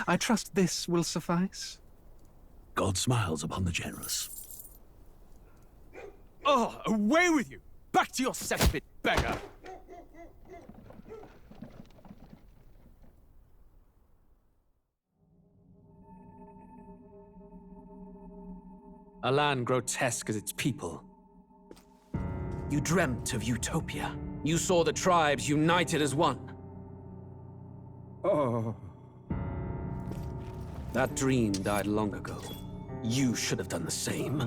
I trust this will suffice. God smiles upon the generous. Oh, away with you! Back to your cesspit, beggar! A land grotesque as its people. You dreamt of utopia. You saw the tribes united as one. Oh. That dream died long ago. You should have done the same.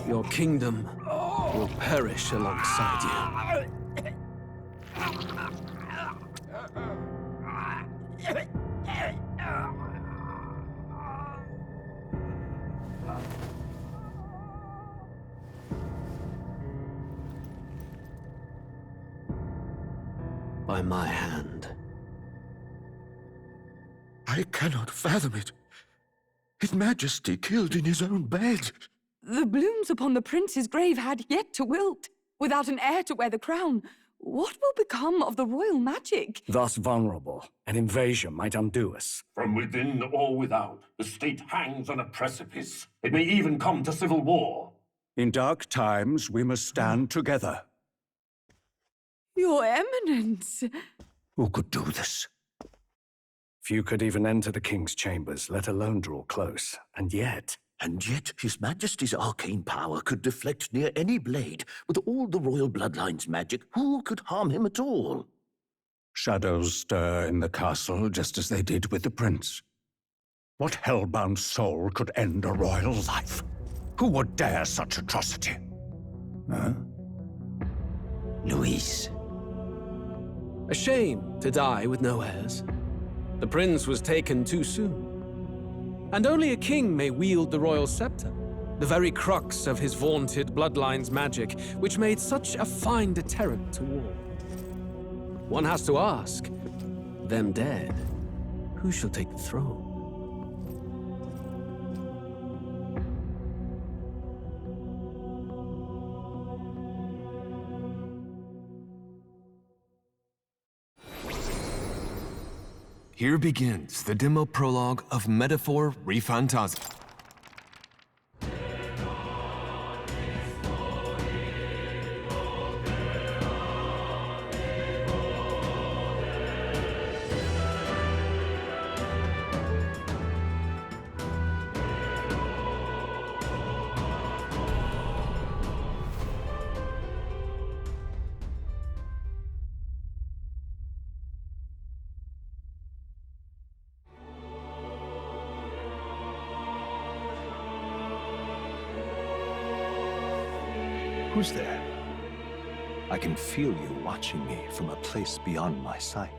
Your kingdom will perish alongside you. By my hand. I cannot fathom it. His Majesty killed in his own bed. The blooms upon the prince's grave had yet to wilt. Without an heir to wear the crown, what will become of the royal magic? Thus vulnerable, an invasion might undo us. From within or without, the state hangs on a precipice. It may even come to civil war. In dark times, we must stand together. Your Eminence! Who could do this? Few could even enter the king's chambers, let alone draw close. And yet His Majesty's arcane power could deflect near any blade. With all the royal bloodline's magic, who could harm him at all? shadows stir in the castle just as they did with the prince. What hellbound soul could end a royal life? Who would dare such atrocity? Huh? Luis. A shame to die with no heirs. The prince was taken too soon. And only a king may wield the royal scepter, the very crux of his vaunted bloodline's magic, which made such a fine deterrent to war. One has to ask, them dead, who shall take the throne? Here begins the demo prologue of Metaphor ReFantazio. Who's there? I can feel you watching me from a place beyond my sight.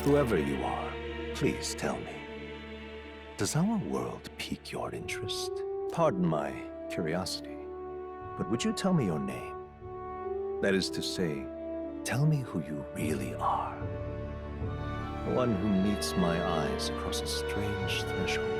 Whoever you are, please tell me. Does our world pique your interest? Pardon my curiosity, but would you tell me your name? That is to say, tell me who you really are. One who meets my eyes across a strange threshold.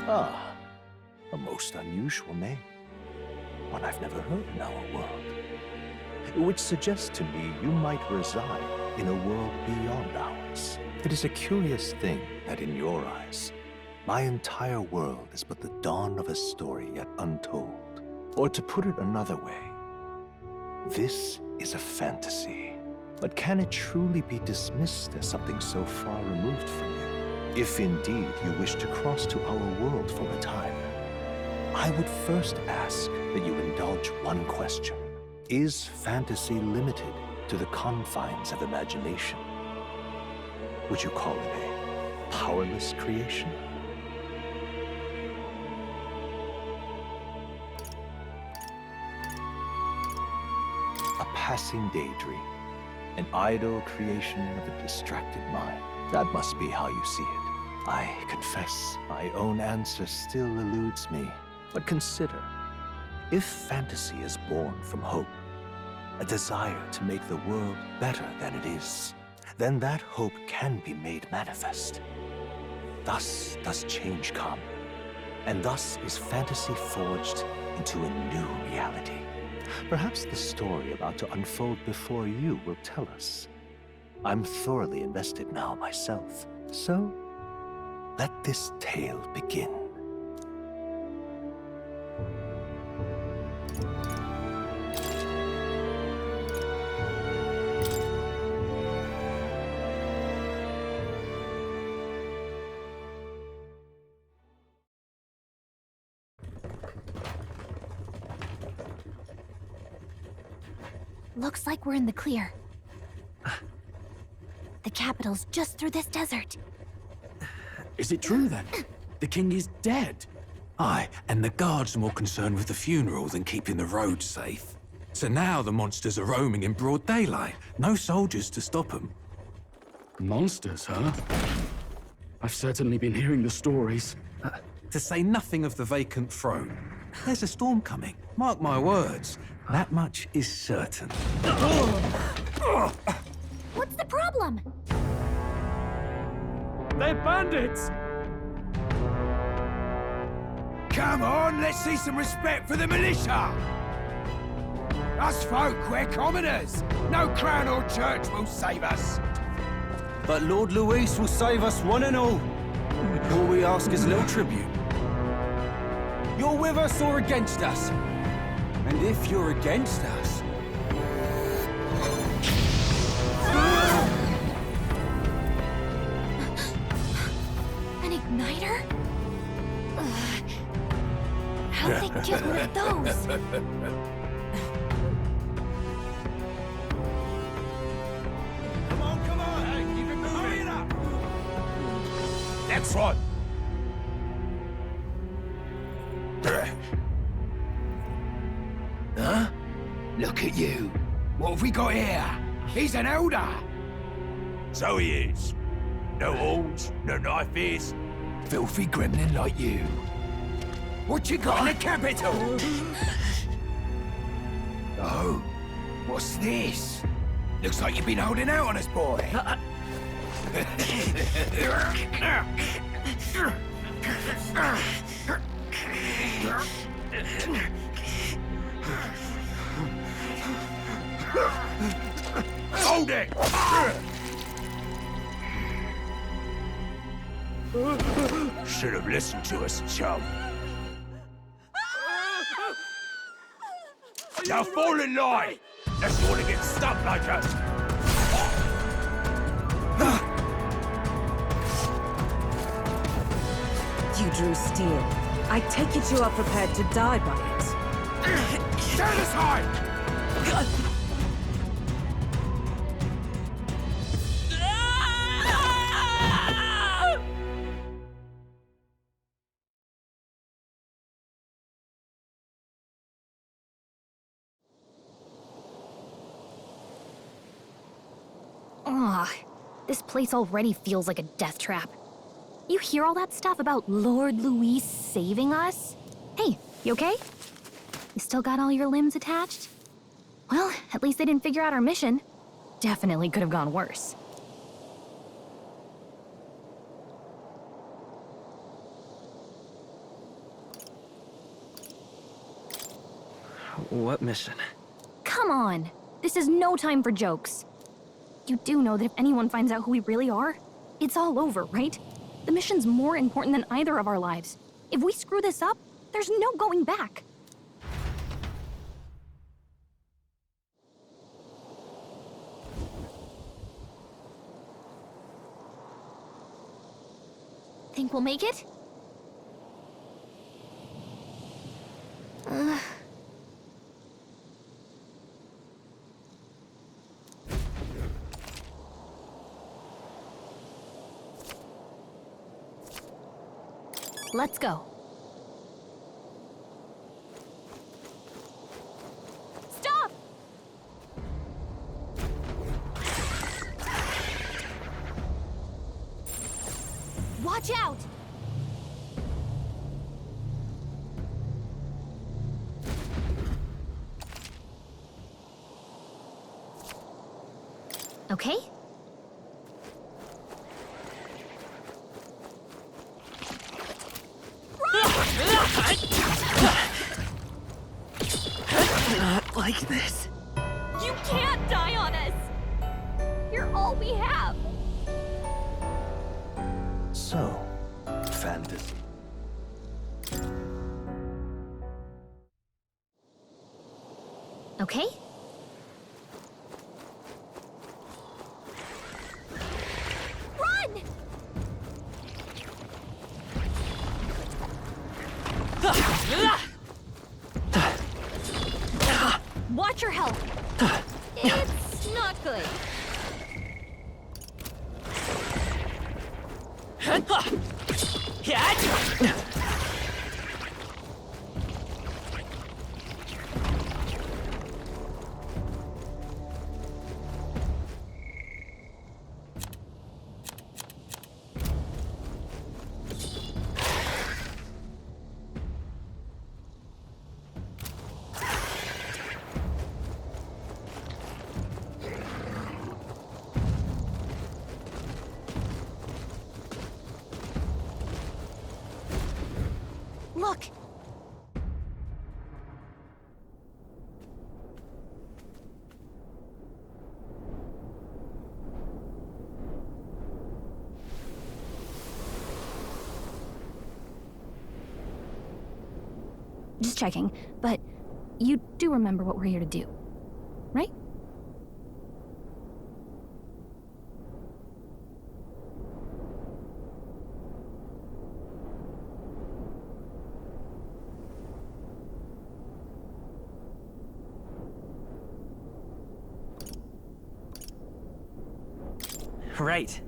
Ah, a most unusual name. One I've never heard in our world. Which suggests to me you might reside in a world beyond ours. It is a curious thing that in your eyes, my entire world is but the dawn of a story yet untold. Or to put it another way, this is a fantasy. But can it truly be dismissed as something so far removed from you? If indeed you wish to cross to our world for a time, I would first ask that you indulge one question. Is fantasy limited to the confines of imagination? Would you call it a powerless creation? A passing daydream, an idle creation of a distracted mind. That must be how you see it. I confess, my own answer still eludes me. But consider, if fantasy is born from hope, a desire to make the world better than it is, then that hope can be made manifest. Thus does change come, and thus is fantasy forged into a new reality. Perhaps the story about to unfold before you will tell us. I'm thoroughly invested now myself, so let this tale begin. Looks like we're in the clear. The capital's just through this desert. Is it true then? The king is dead? Aye, and the guards are more concerned with the funeral than keeping the roads safe. So now the monsters are roaming in broad daylight. No soldiers to stop them. Monsters, huh? I've certainly been hearing the stories. To say nothing of the vacant throne. There's a storm coming, mark my words. That much is certain. What's the problem? They're bandits! Come on, let's see some respect for the militia! Us folk, we're commoners. No crown or church will save us. But Lord Luis will save us one and all. All we ask is a little tribute. You're with us or against us? And if you're against us... An igniter? Ugh. How'd they get one of those? Come on, hey, keep it moving. Hurry it up! Next one! Huh? Look at you. What have we got here? He's an elder. So he is. No horns, no knife ears. Filthy gremlin like you. What you got in the capital? Oh, what's this? Looks like you've been holding out on us, boy. Hold it! Should have listened to us, chum. Now fall in line! Unless you want to get stuck like us. You drew steel. I take it you are prepared to die by it. Stand aside! Ugh, this place already feels like a death trap. You hear all that stuff about Lord Luis saving us? Hey, you okay? You still got all your limbs attached? Well, at least they didn't figure out our mission. Definitely could have gone worse. What mission? Come on! This is no time for jokes. You do know that if anyone finds out who we really are, it's all over, right? The mission's more important than either of our lives. If we screw this up, there's no going back. Think we'll make it? Let's go. Stop! Watch out! Okay? Not like this. You can't die on us! You're all we have! So, fantasy. Okay? Run! Watch your health. It's not good. Look! Just checking, but you do remember what we're here to do, right? Right.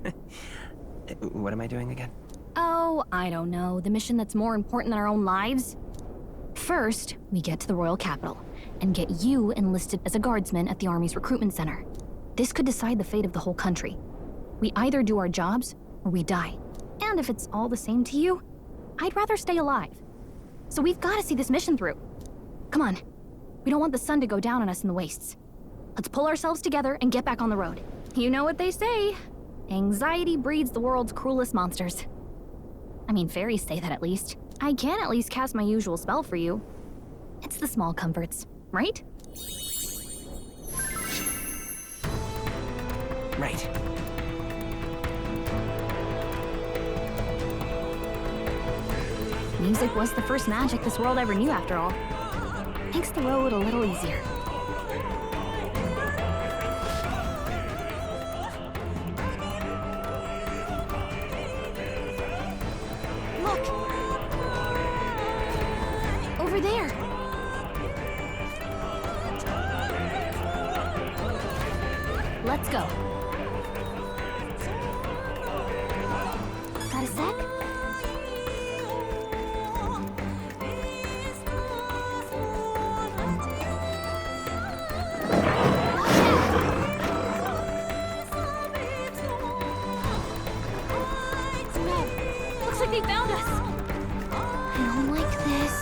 What am I doing again? Oh, I don't know. The mission that's more important than our own lives? First, we get to the royal capital and get you enlisted as a guardsman at the army's recruitment center. This could decide the fate of the whole country. We either do our jobs or we die. And if it's all the same to you, I'd rather stay alive. So we've got to see this mission through. Come on. We don't want the sun to go down on us in the wastes. Let's pull ourselves together and get back on the road. You know what they say. Anxiety breeds the world's cruelest monsters. I mean, fairies say that at least. I can at least cast my usual spell for you. It's the small comforts, right? Right. Music was the first magic this world ever knew, after all. Makes the road a little easier. Look! Over there! Let's go. Got a sec? No, looks like they found us. I don't like this.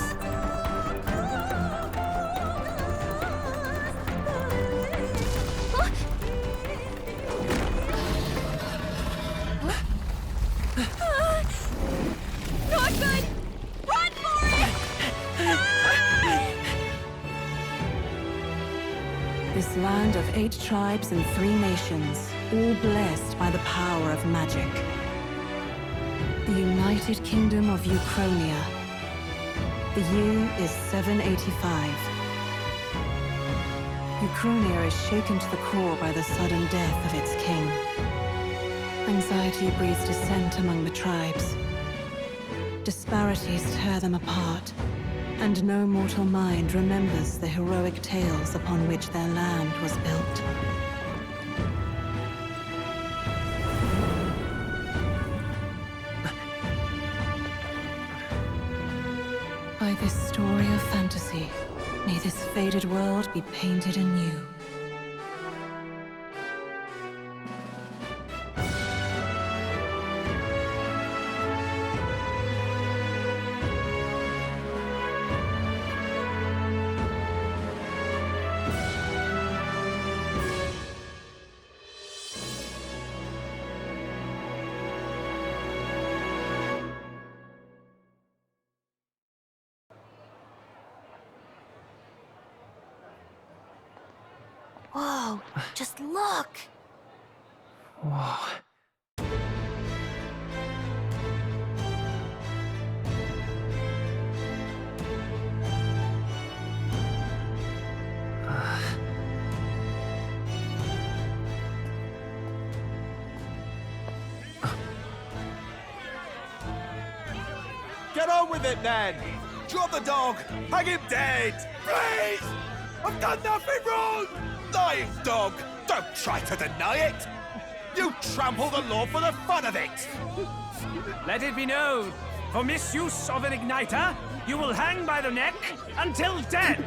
Not good! Run for it! land of 8 tribes and 3 nations, all blessed by the power of magic. The United Kingdom of Uchronia. The year is 785. Uchronia is shaken to the core by the sudden death of its king. Anxiety breeds dissent among the tribes. Disparities tear them apart, and no mortal mind remembers the heroic tales upon which their land was built. By this story of fantasy, may this faded world be painted anew. Whoa, just look! Whoa. Get on with it, then! Drop the dog! Hang him dead! Please! I've done nothing wrong! Lying dog! Don't try to deny it! You trample the law for the fun of it! Let it be known, for misuse of an igniter, you will hang by the neck until dead!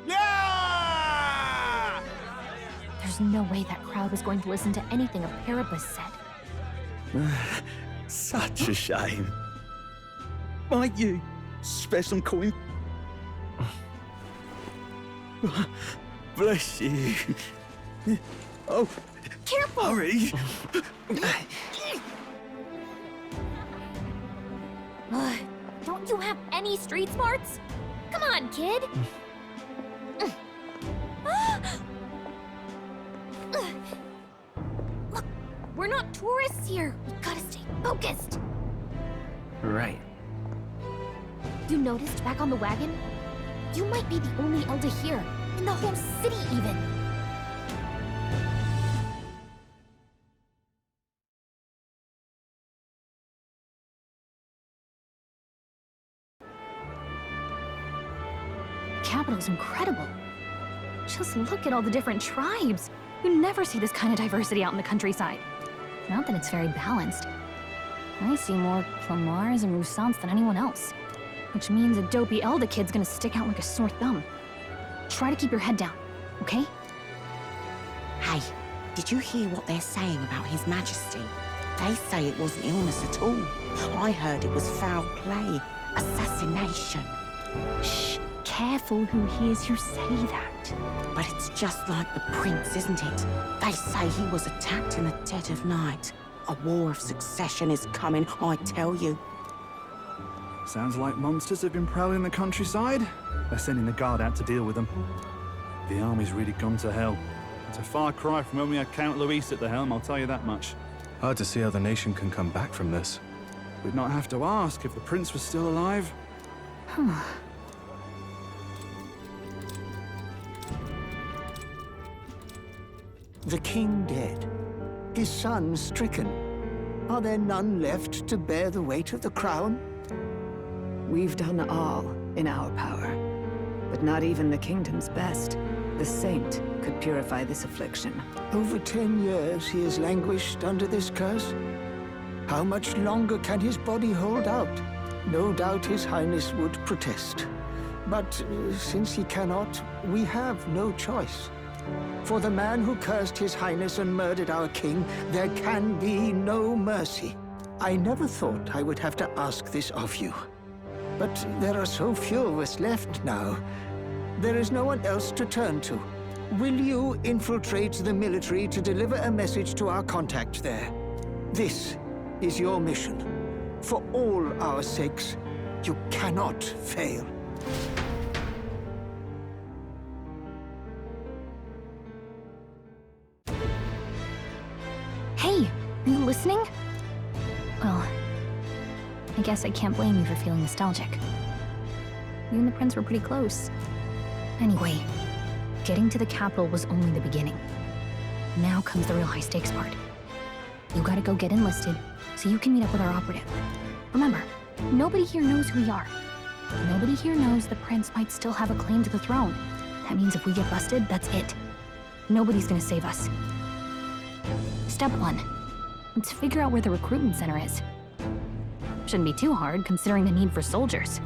Yeah! There's no way that crowd was going to listen to anything a Paribus said. Such a shame. Might you spare some coin? Bless you. Oh, careful! Hurry! Don't you have any street smarts? Come on, kid! Look, we're not tourists here. We gotta stay focused. Right. You noticed back on the wagon? You might be the only Elder here, in the whole city even. The capital's incredible. Just look at all the different tribes. You never see this kind of diversity out in the countryside. Not that it's very balanced. I see more Clamars and Roussants than anyone else. Which means a dopey Elder kid's gonna stick out like a sore thumb. Try to keep your head down, okay? Hey, did you hear what they're saying about His Majesty? They say it wasn't illness at all. I heard it was foul play, assassination. Shh, careful who hears you say that. But it's just like the prince, isn't it? They say he was attacked in the dead of night. A war of succession is coming, I tell you. Sounds like monsters have been prowling the countryside. They're sending the guard out to deal with them. The army's really gone to hell. It's a far cry from when we had Count Luis at the helm, I'll tell you that much. Hard to see how the nation can come back from this. We'd not have to ask if the prince was still alive. The king dead, his son stricken. Are there none left to bear the weight of the crown? We've done all in our power, but not even the kingdom's best, the saint, could purify this affliction. Over 10 years he has languished under this curse. How much longer can his body hold out? No doubt his highness would protest. But since he cannot, we have no choice. For the man who cursed his highness and murdered our king, there can be no mercy. I never thought I would have to ask this of you. But there are so few of us left now. There is no one else to turn to. Will you infiltrate the military to deliver a message to our contact there? This is your mission. For all our sakes, you cannot fail. Are you listening? Well, I guess I can't blame you for feeling nostalgic. You and the prince were pretty close. Anyway, getting to the capital was only the beginning. Now comes the real high-stakes part. You gotta go get enlisted, so you can meet up with our operative. Remember, nobody here knows who we are. Nobody here knows the prince might still have a claim to the throne. That means if we get busted, that's it. Nobody's gonna save us. Step 1. Let's figure out where the recruitment center is. Shouldn't be too hard, considering the need for soldiers.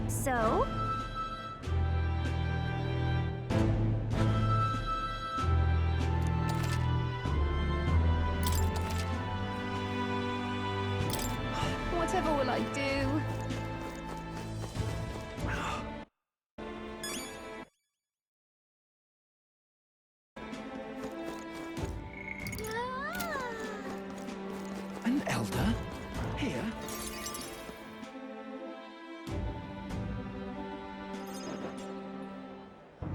So? Whatever will I do? An elder? Here?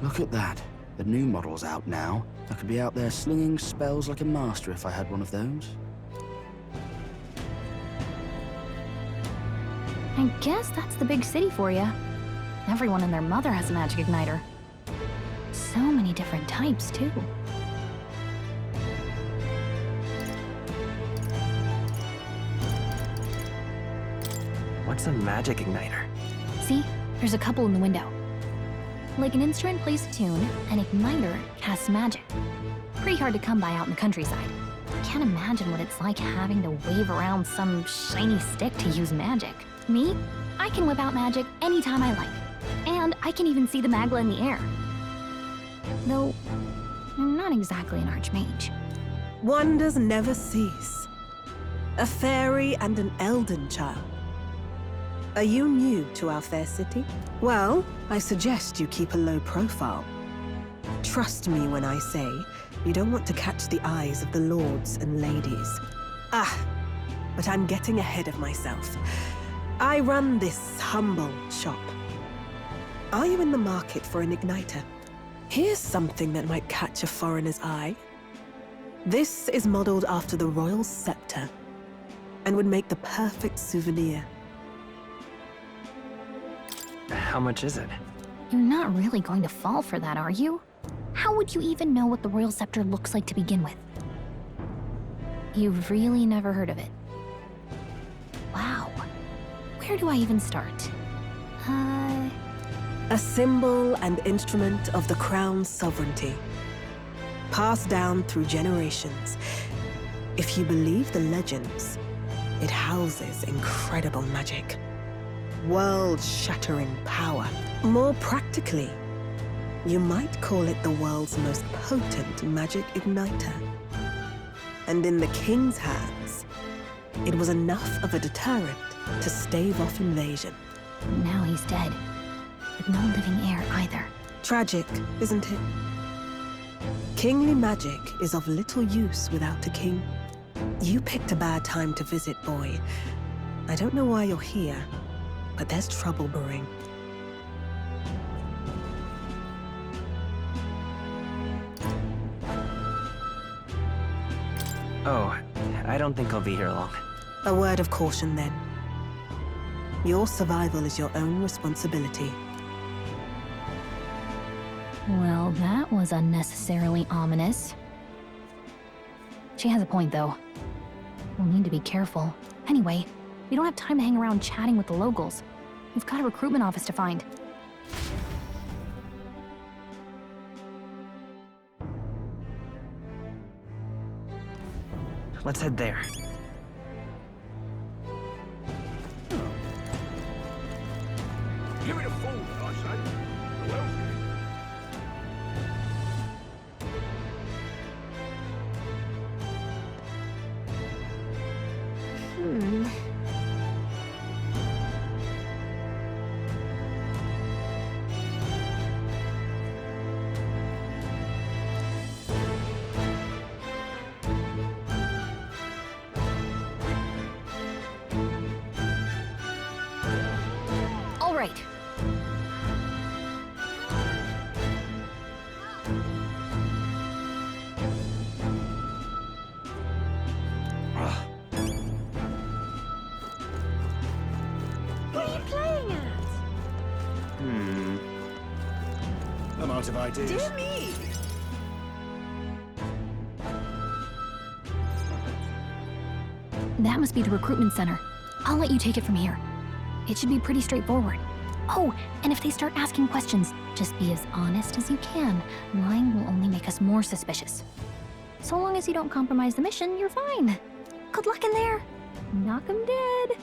Look at that. The new model's out now. I could be out there slinging spells like a master if I had one of those. I guess that's the big city for you. Everyone and their mother has a magic igniter. So many different types, too. What's a magic igniter? See? There's a couple in the window. Like an instrument plays a tune, an igniter casts magic. Pretty hard to come by out in the countryside. Can't imagine what it's like having to wave around some shiny stick to use magic. Me? I can whip out magic anytime I like. And I can even see the magla in the air. Though, I'm not exactly an archmage. Wonders never cease. A fairy and an elden child. Are you new to our fair city? Well, I suggest you keep a low profile. Trust me when I say you don't want to catch the eyes of the lords and ladies. But I'm getting ahead of myself. I run this humble shop. Are you in the market for an igniter? Here's something that might catch a foreigner's eye. This is modeled after the royal scepter and would make the perfect souvenir. How much is it? You're not really going to fall for that, are you? How would you even know what the royal scepter looks like to begin with? You've really never heard of it. Wow. Where do I even start? A symbol and instrument of the crown's sovereignty. Passed down through generations. If you believe the legends, it houses incredible magic. World-shattering power. More practically, you might call it the world's most potent magic igniter. And in the king's hands, it was enough of a deterrent to stave off invasion. Now he's dead. With no living heir either. Tragic, isn't it? Kingly magic is of little use without a king. You picked a bad time to visit, boy. I don't know why you're here, but there's trouble brewing. Oh, I don't think I'll be here long. A word of caution, then. Your survival is your own responsibility. Well, that was unnecessarily ominous. She has a point, though. We'll need to be careful. Anyway, we don't have time to hang around chatting with the locals. We've got a recruitment office to find. Let's head there. Give it a fold, I say. Who else can? All right. I'm out of ideas. Dear me! That must be the recruitment center. I'll let you take it from here. It should be pretty straightforward. Oh, and if they start asking questions, just be as honest as you can. Lying will only make us more suspicious. So long as you don't compromise the mission, you're fine. Good luck in there. Knock 'em dead.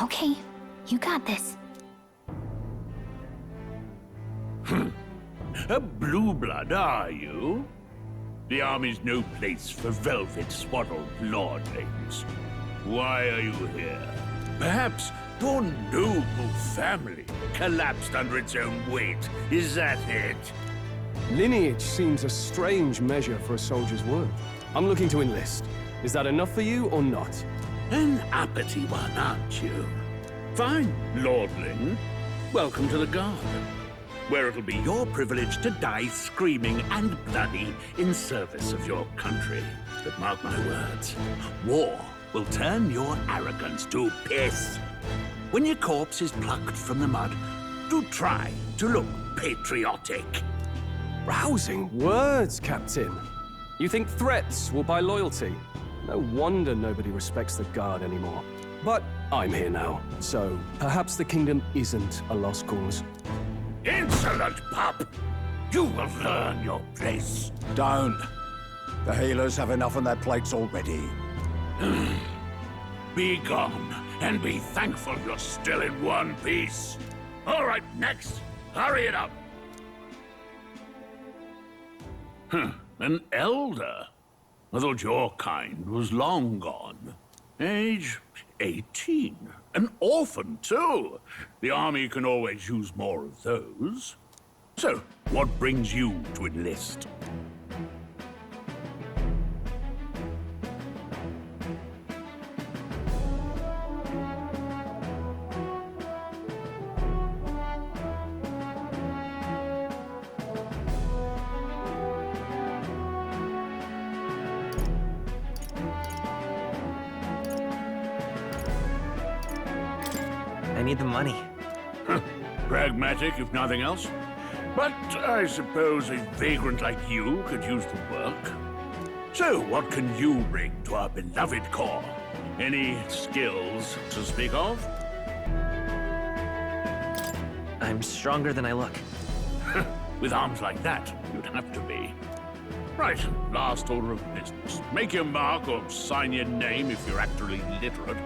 Okay, you got this. A blue blood, are you? The army's no place for velvet-swaddled lordlings. Why are you here? Perhaps your noble family collapsed under its own weight. Is that it? Lineage seems a strange measure for a soldier's worth. I'm looking to enlist. Is that enough for you or not? An uppity one, aren't you? Fine, lordling. Welcome to the Guard, where it'll be your privilege to die screaming and bloody in service of your country. But mark my words, war will turn your arrogance to piss. When your corpse is plucked from the mud, do try to look patriotic. Rousing words, Captain. You think threats will buy loyalty? No wonder nobody respects the Guard anymore. But I'm here now, so perhaps the kingdom isn't a lost cause. Insolent pup! You will learn your place. Don't. The healers have enough on their plates already. Be gone, and be thankful you're still in one piece. All right, next. Hurry it up. An elder? I thought your kind was long gone. Age 18. An orphan, too. The army can always use more of those. So, what brings you to enlist? I need the money. Pragmatic, if nothing else. But I suppose a vagrant like you could use the work. So, what can you bring to our beloved corps? Any skills to speak of? I'm stronger than I look. With arms like that, you'd have to be. Right, last order of business. Make your mark or sign your name if you're actually literate.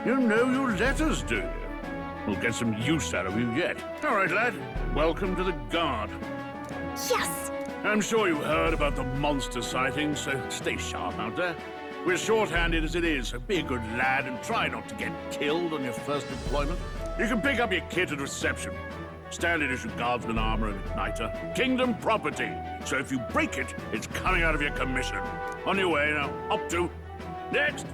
You know your letters, do you? We'll get some use out of you yet. All right, lad. Welcome to the Guard. Yes! I'm sure you heard about the monster sightings, so stay sharp out there. We're short-handed as it is, so be a good lad and try not to get killed on your first deployment. You can pick up your kit at reception. Standard issue guardsman armor and igniter. Kingdom property. So if you break it, it's coming out of your commission. On your way now. Up to. Next!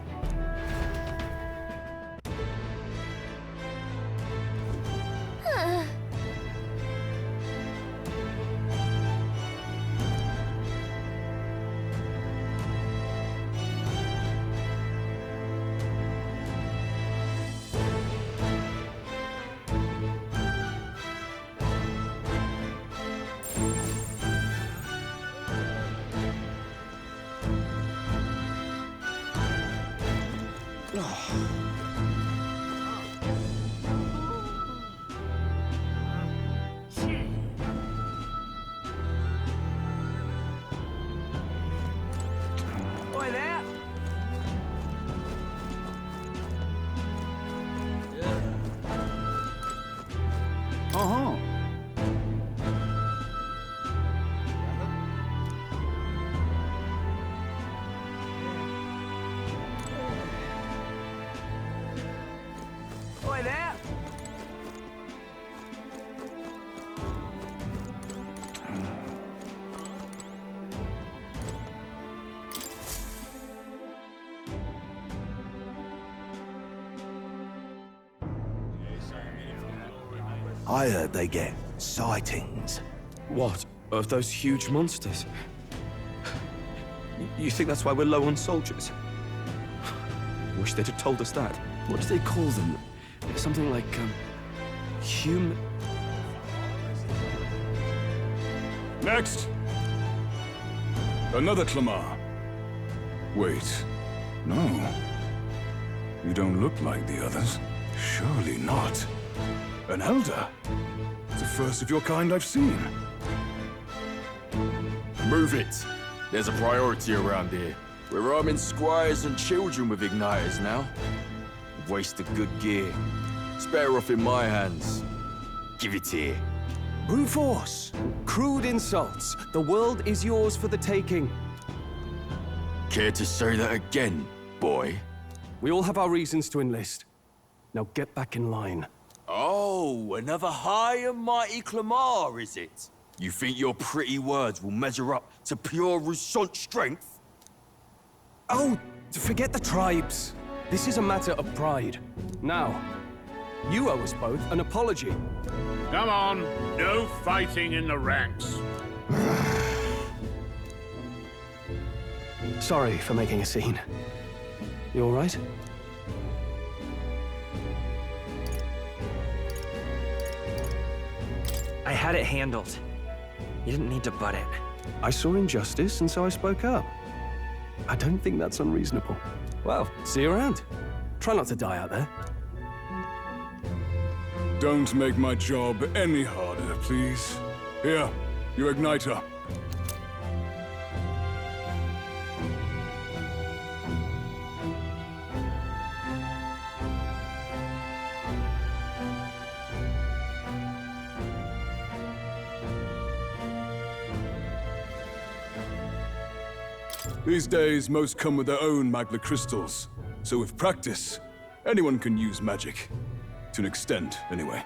Boy there! Uh-huh. boy there. I heard they get sightings. What? Of those huge monsters? You think that's why we're low on soldiers? Wish they'd have told us that. What do they call them? Something like, human... Next! Another Clamar. Wait, no. You don't look like the others. Surely not. An elder? The first of your kind I've seen. Move it. There's a priority around here. We're arming squires and children with igniters now. Waste of good gear. It's better off in my hands. Give it here. Brute force! Crude insults! The world is yours for the taking. Care to say that again, boy? We all have our reasons to enlist. Now get back in line. Oh, another high and mighty Clamar, is it? You think your pretty words will measure up to pure Roussant strength? Oh, forget the tribes. This is a matter of pride. Now, you owe us both an apology. Come on, no fighting in the ranks. Sorry for making a scene. You all right? I had it handled. You didn't need to butt it. I saw injustice, and so I spoke up. I don't think that's unreasonable. Well, see you around. Try not to die out there. Don't make my job any harder, please. Here, your igniter. These days, most come with their own magna crystals. So with practice, anyone can use magic. To an extent, anyway.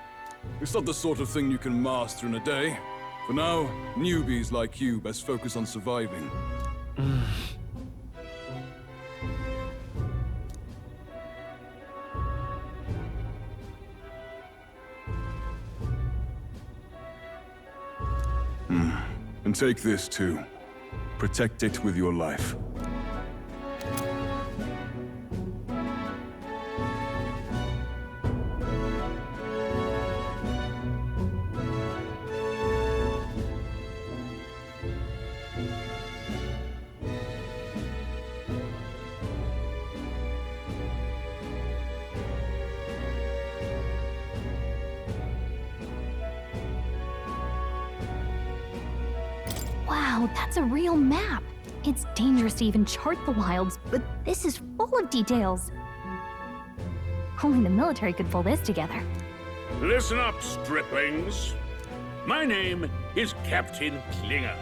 It's not the sort of thing you can master in a day. For now, newbies like you best focus on surviving. And take this, too. Protect it with your life. Wow, that's a real map. It's dangerous to even chart the wilds, but this is full of details. Only the military could pull this together. Listen up, striplings. My name is Captain Klinger,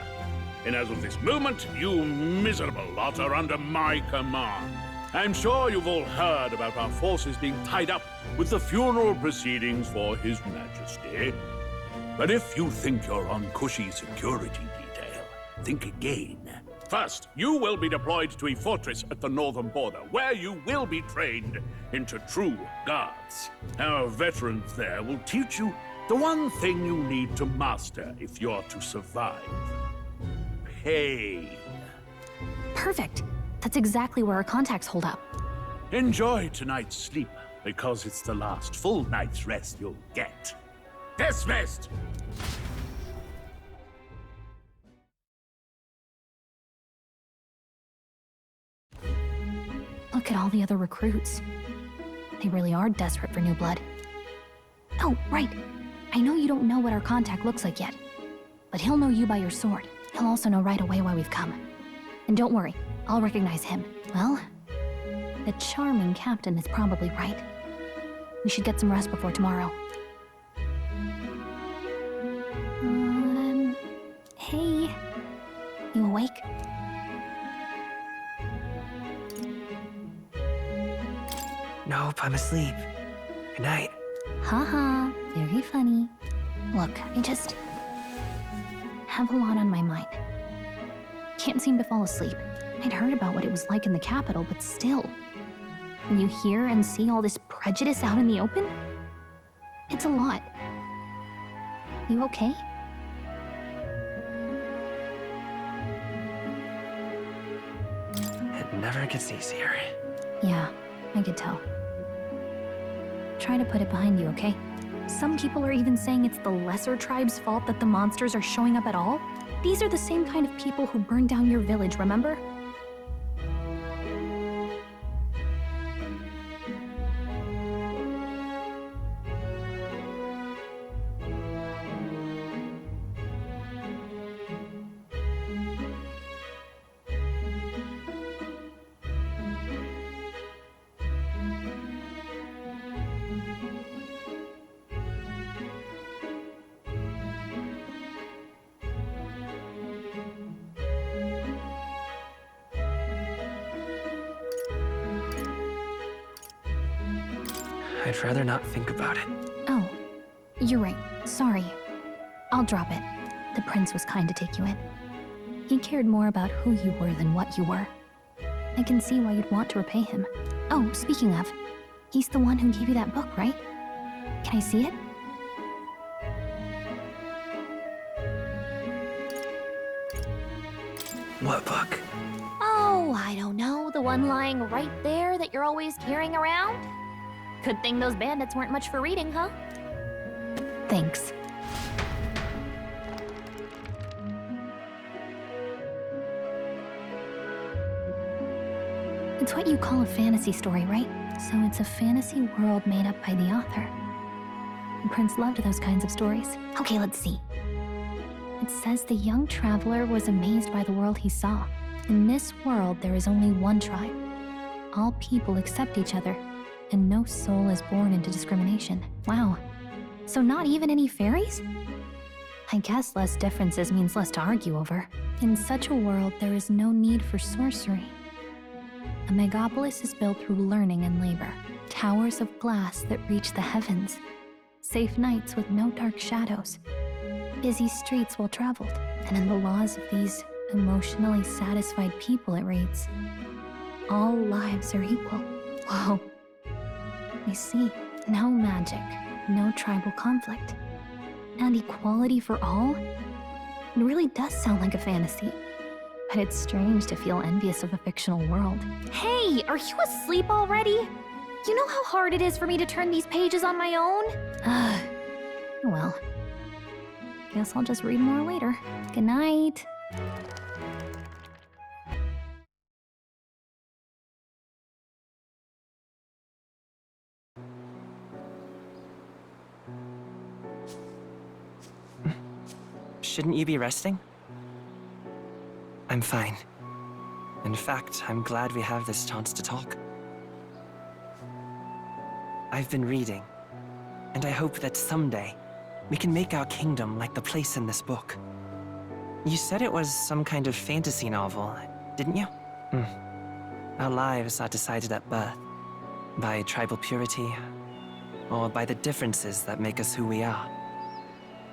and as of this moment, you miserable lot are under my command. I'm sure you've all heard about our forces being tied up with the funeral proceedings for His Majesty. But if you think you're on cushy security detail, think again. First, you will be deployed to a fortress at the northern border, where you will be trained into true guards. Our veterans there will teach you the one thing you need to master if you're to survive. Pain. Perfect. That's exactly where our contacts hold up. Enjoy tonight's sleep, because it's the last full night's rest you'll get. Dismissed! Look at all the other recruits. They really are desperate for new blood. Oh, right. I know you don't know what our contact looks like yet, but he'll know you by your sword. He'll also know right away why we've come. And don't worry, I'll recognize him. Well, the charming captain is probably right. We should get some rest before tomorrow. Hey. You awake? Nope, I'm asleep. Good night. Haha, very funny. Look, I just have a lot on my mind. Can't seem to fall asleep. I'd heard about what it was like in the capital, but still. When you hear and see all this prejudice out in the open, it's a lot. You okay? It never gets easier. Yeah, I could tell. Try to put it behind you, okay? Some people are even saying it's the lesser tribe's fault that the monsters are showing up at all. These are the same kind of people who burned down your village, remember? I'd rather not think about it. Oh, you're right. Sorry. I'll drop it. The prince was kind to take you in. He cared more about who you were than what you were. I can see why you'd want to repay him. Oh, speaking of, he's the one who gave you that book, right? Can I see it? What book? Oh, I don't know. The one lying right there that you're always carrying around? Good thing those bandits weren't much for reading, huh? Thanks. It's what you call a fantasy story, right? So it's a fantasy world made up by the author. The prince loved those kinds of stories. Okay, let's see. It says the young traveler was amazed by the world he saw. In this world, there is only one tribe. All people accept each other, and no soul is born into discrimination. Wow. So not even any fairies? I guess less differences means less to argue over. In such a world, there is no need for sorcery. A megapolis is built through learning and labor. Towers of glass that reach the heavens. Safe nights with no dark shadows. Busy streets well traveled. And in the laws of these emotionally satisfied people, it reads, all lives are equal. Whoa. I see. No magic, no tribal conflict, and equality for all? It really does sound like a fantasy. But it's strange to feel envious of a fictional world. Hey, are you asleep already? You know how hard it is for me to turn these pages on my own? Well, guess I'll just read more later. Good night. Shouldn't you be resting? I'm fine. In fact, I'm glad we have this chance to talk. I've been reading, and I hope that someday we can make our kingdom like the place in this book. You said it was some kind of fantasy novel, didn't you? Our lives are decided at birth, by tribal purity, or by the differences that make us who we are.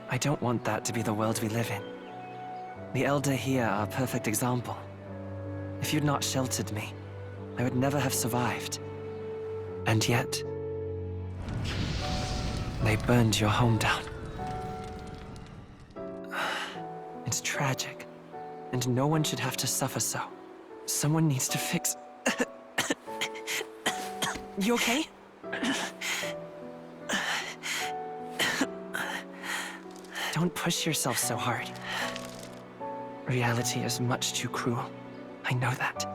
I don't want that to be the world we live in. The Elder here are a perfect example. If you'd not sheltered me, I would never have survived. And yet, they burned your home down. It's tragic, and no one should have to suffer so. Someone needs to fix... You okay? Don't push yourself so hard. Reality is much too cruel. I know that.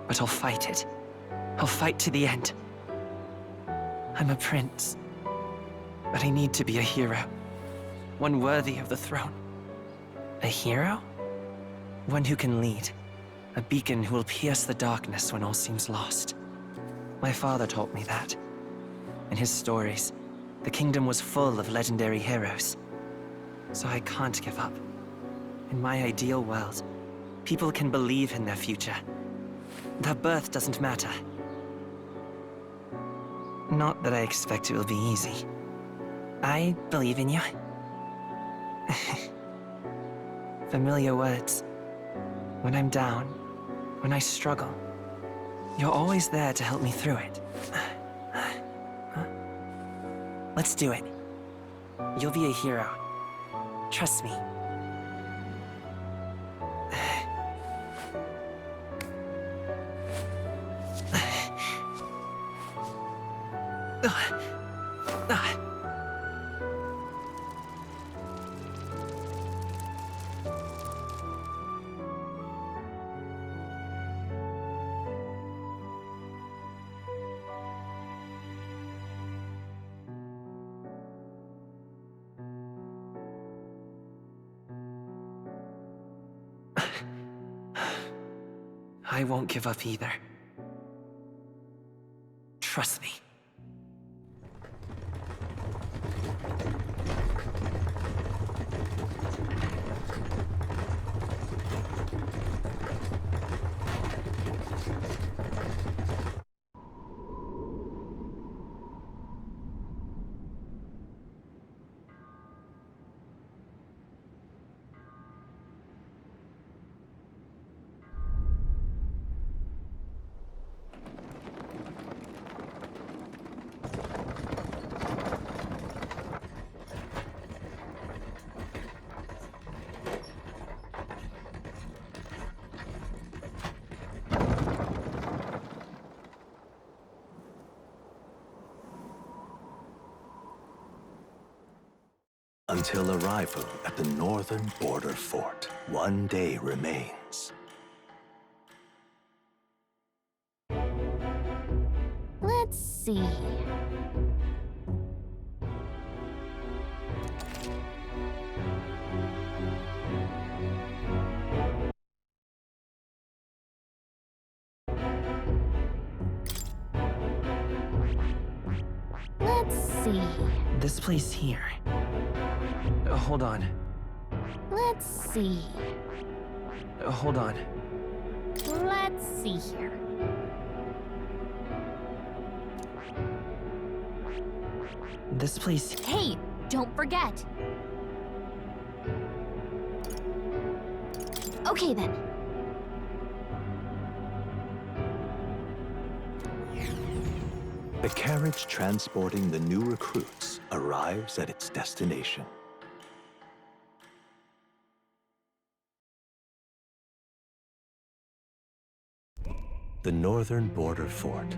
But I'll fight it. I'll fight to the end. I'm a prince. But I need to be a hero. One worthy of the throne. A hero? One who can lead. A beacon who will pierce the darkness when all seems lost. My father taught me that. In his stories, the kingdom was full of legendary heroes. So I can't give up. In my ideal world, people can believe in their future. Their birth doesn't matter. Not that I expect it will be easy. I believe in you. Familiar words. When I'm down, when I struggle, you're always there to help me through it. Let's do it. You'll be a hero. Trust me. I won't give up either. Trust me. Until arrival at the northern border fort, one day remains. Let's see. Let's see. This place here. Hold on. Let's see. Hold on. Let's see here. This place... Hey, don't forget. Okay then. The carriage transporting the new recruits arrives at its destination. The northern border fort.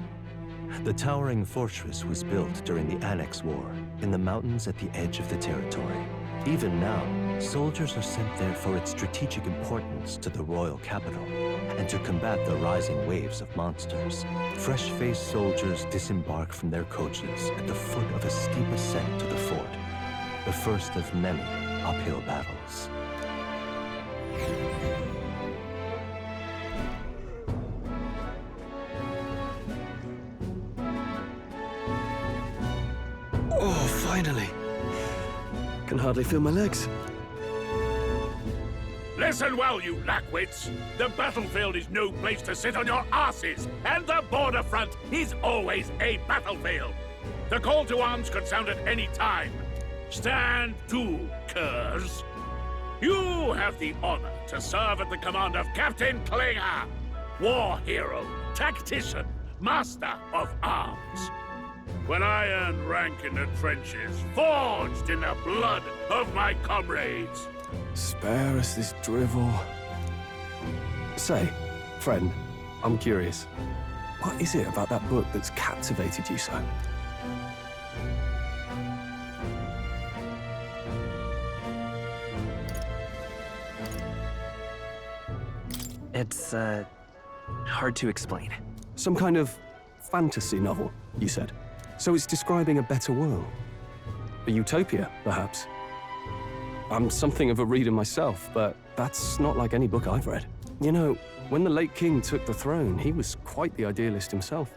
The towering fortress was built during the Annex War in the mountains at the edge of the territory. Even now, soldiers are sent there for its strategic importance to the royal capital and to combat the rising waves of monsters. Fresh-faced soldiers disembark from their coaches at the foot of a steep ascent to the fort, the first of many uphill battles. Oh, finally. Can hardly feel my legs. Listen well, you lackwits. The battlefield is no place to sit on your asses, and the border front is always a battlefield. The call to arms could sound at any time. Stand to, curs. You have the honor to serve at the command of Captain Klinger, war hero, tactician, master of arms. When I earned rank in the trenches, forged in the blood of my comrades. Spare us this drivel. Say, friend, I'm curious. What is it about that book that's captivated you so? It's, hard to explain. Some kind of fantasy novel, you said. So it's describing a better world. A utopia, perhaps. I'm something of a reader myself, but that's not like any book I've read. You know, when the late king took the throne, he was quite the idealist himself.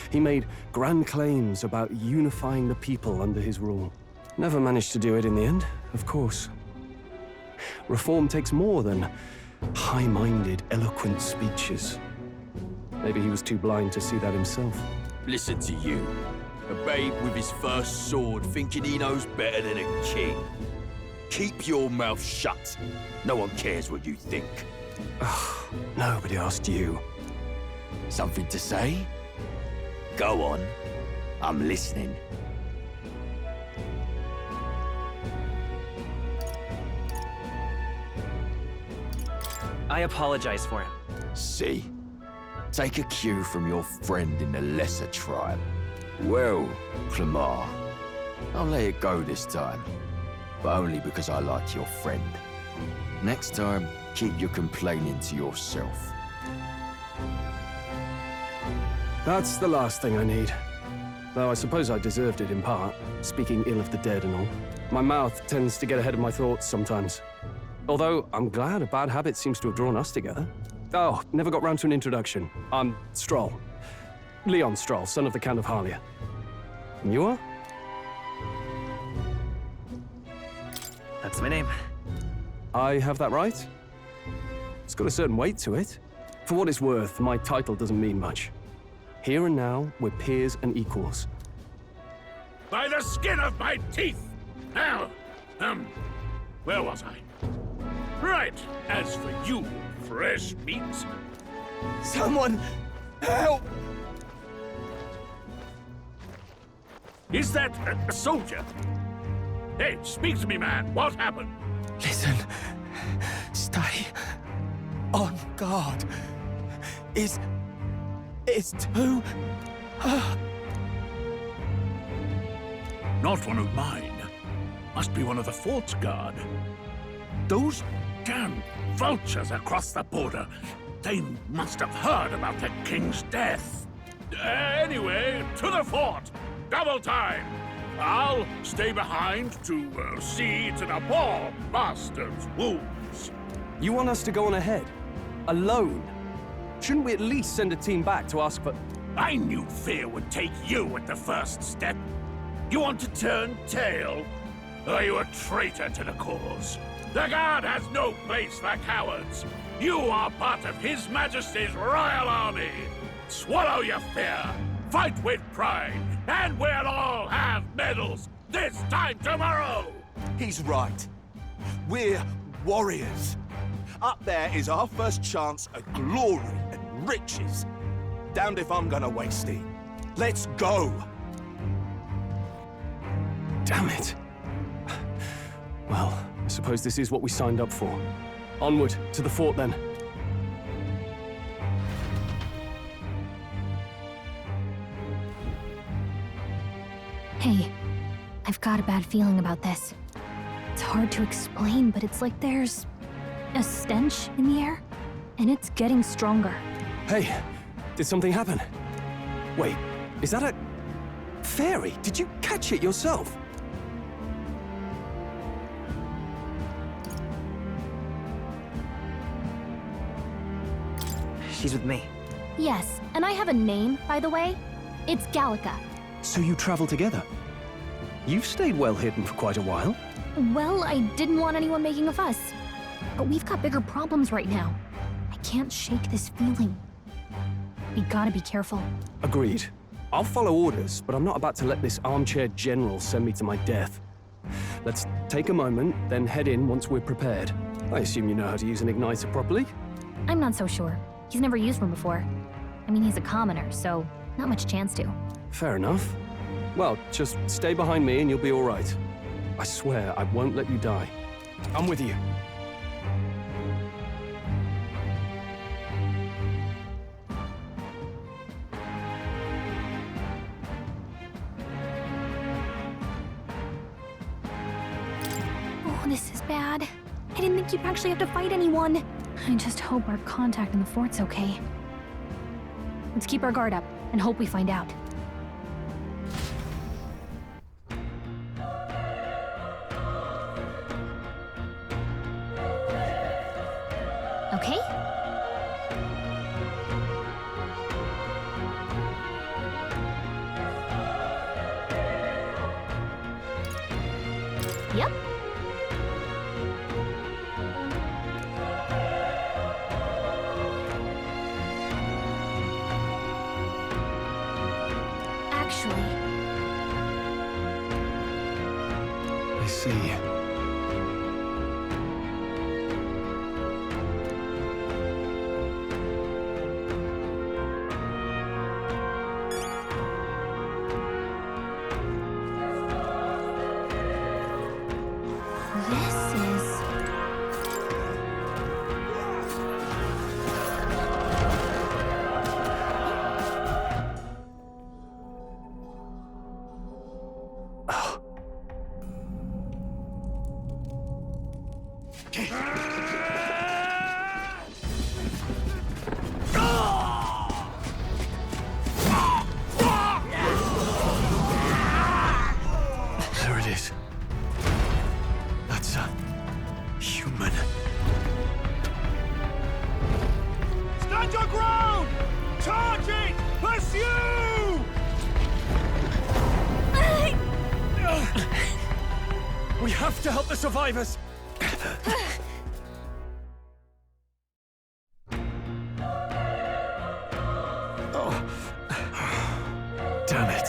He made grand claims about unifying the people under his rule. Never managed to do it in the end, of course. Reform takes more than high-minded, eloquent speeches. Maybe he was too blind to see that himself. Listen to you. A babe with his first sword thinking he knows better than a king. Keep your mouth shut. No one cares what you think. Nobody asked you. Something to say? Go on. I'm listening. I apologize for him. See? Take a cue from your friend in the lesser tribe. Well, Clemar, I'll let it go this time. But only because I like your friend. Next time, keep your complaining to yourself. That's the last thing I need. Though I suppose I deserved it in part, speaking ill of the dead and all. My mouth tends to get ahead of my thoughts sometimes. Although, I'm glad a bad habit seems to have drawn us together. Oh, never got round to an introduction. I'm Stroll. Leon Stroll, son of the Count of Harlia. And you are? That's my name. I have that right? It's got a certain weight to it. For what it's worth, my title doesn't mean much. Here and now, we're peers and equals. By the skin of my teeth! Now, where was I? Right, as for you, fresh meat. Someone help! Is that a soldier? Hey, speak to me, man. What happened? Listen. Stay on guard. It's too... Not one of mine. Must be one of the fort's guard. Those damn vultures across the border. They must have heard about the king's death. Anyway, to the fort. Double time. I'll stay behind to see to the poor bastard's wounds. You want us to go on ahead? Alone? Shouldn't we at least send a team back to ask for... I knew fear would take you at the first step. You want to turn tail? Are you a traitor to the cause? The Guard has no place for cowards. You are part of His Majesty's Royal Army. Swallow your fear. Fight with pride. And we'll all have medals this time tomorrow. He's right. We're warriors. Up there is our first chance at glory and riches. Damned if I'm gonna waste it. Let's go! Damn it. Well, I suppose this is what we signed up for. Onward, to the fort then. Hey, I've got a bad feeling about this. It's hard to explain, but it's like there's a stench in the air, and it's getting stronger. Hey, did something happen? Wait, is that a... fairy? Did you catch it yourself? She's with me. Yes, and I have a name, by the way. It's Gallica. So you travel together? You've stayed well hidden for quite a while. Well, I didn't want anyone making a fuss. But we've got bigger problems right now. I can't shake this feeling. We gotta be careful. Agreed. I'll follow orders, but I'm not about to let this armchair general send me to my death. Let's take a moment, then head in once we're prepared. I assume you know how to use an igniter properly? I'm not so sure. He's never used one before. I mean, he's a commoner, so not much chance to. Fair enough. Well, just stay behind me and you'll be all right. I swear I won't let you die. I'm with you. Oh, this is bad. I didn't think you'd actually have to fight anyone. I just hope our contact in the fort's okay. Let's keep our guard up and hope we find out. Okay? Yep. actually. I see. This is... There it is. That's a human. Stand your ground! Charging! Pursue! We have to help the survivors! Oh. Damn it.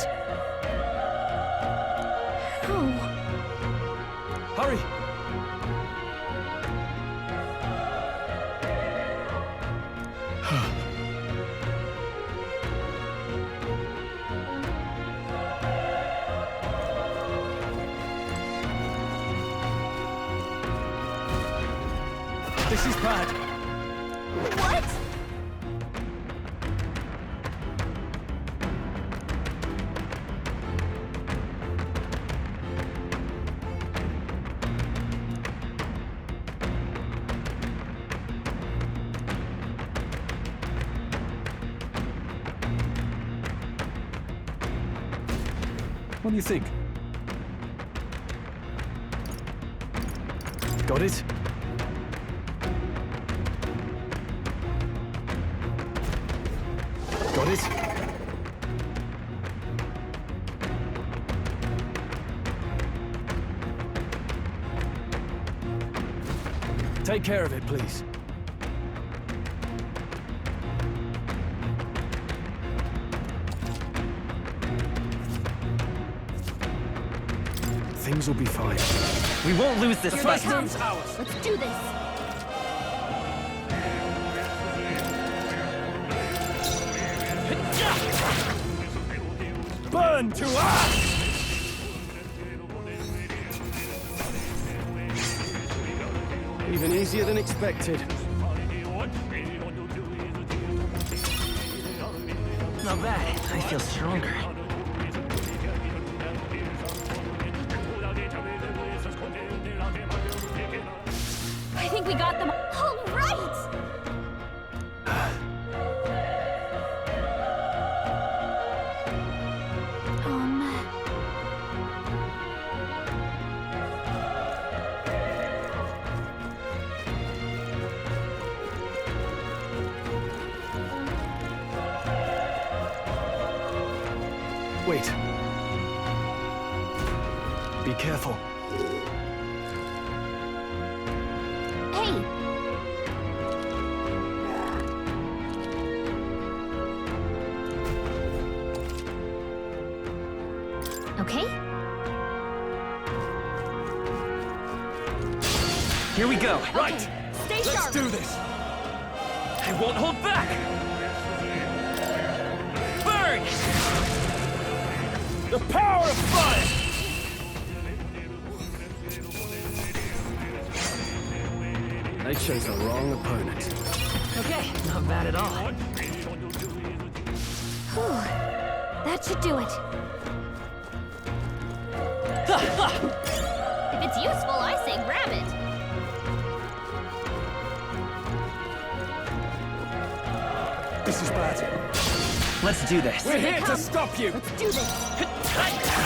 Hurry! This is bad. What? What do you think? Got it? Got it? Take care of it, please. Things will be fine. We won't lose this Here they fight. come. Let's do this. Burn to ash! Even easier than expected. Not bad. I feel stronger. I think we got them. All right! Wait. Be careful. Hey! Okay? Here we go. Right! Stay sharp! Let's do this! I won't hold back! Burn! The power of fire! They chose the wrong opponent. Okay, not bad at all. Whew. That should do it. If it's useful, I say grab it. This is bad. Let's do this. We're here to stop you! Let's do this.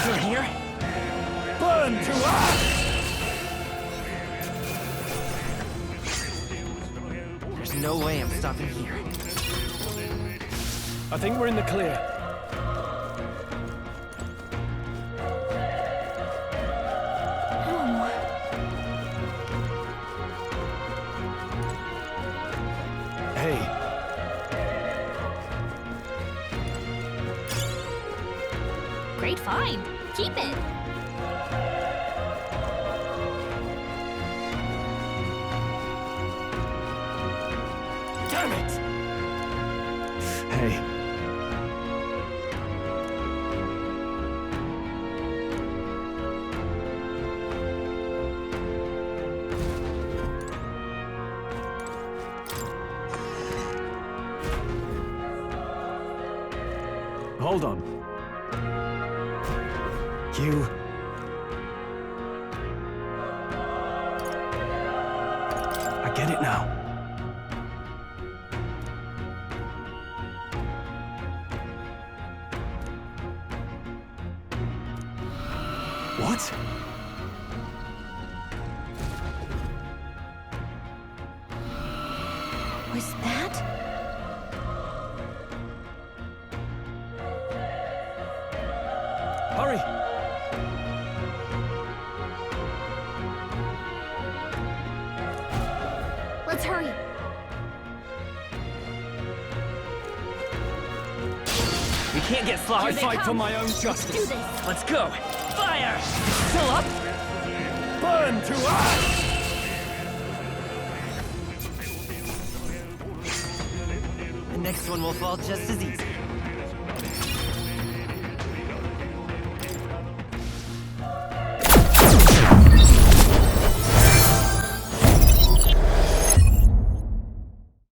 Through here? Burn to ash! There's no way I'm stopping here. I think we're in the clear. Hey. Great find. Keep it. Damn it! Hey. Hold on. You... I get it now. What? Was that? Hurry! Let's hurry. We can't get sloppy. I fight for my own Do justice. this. Let's go. Fire! Still up? Burn to ash! The next one will fall just as easy.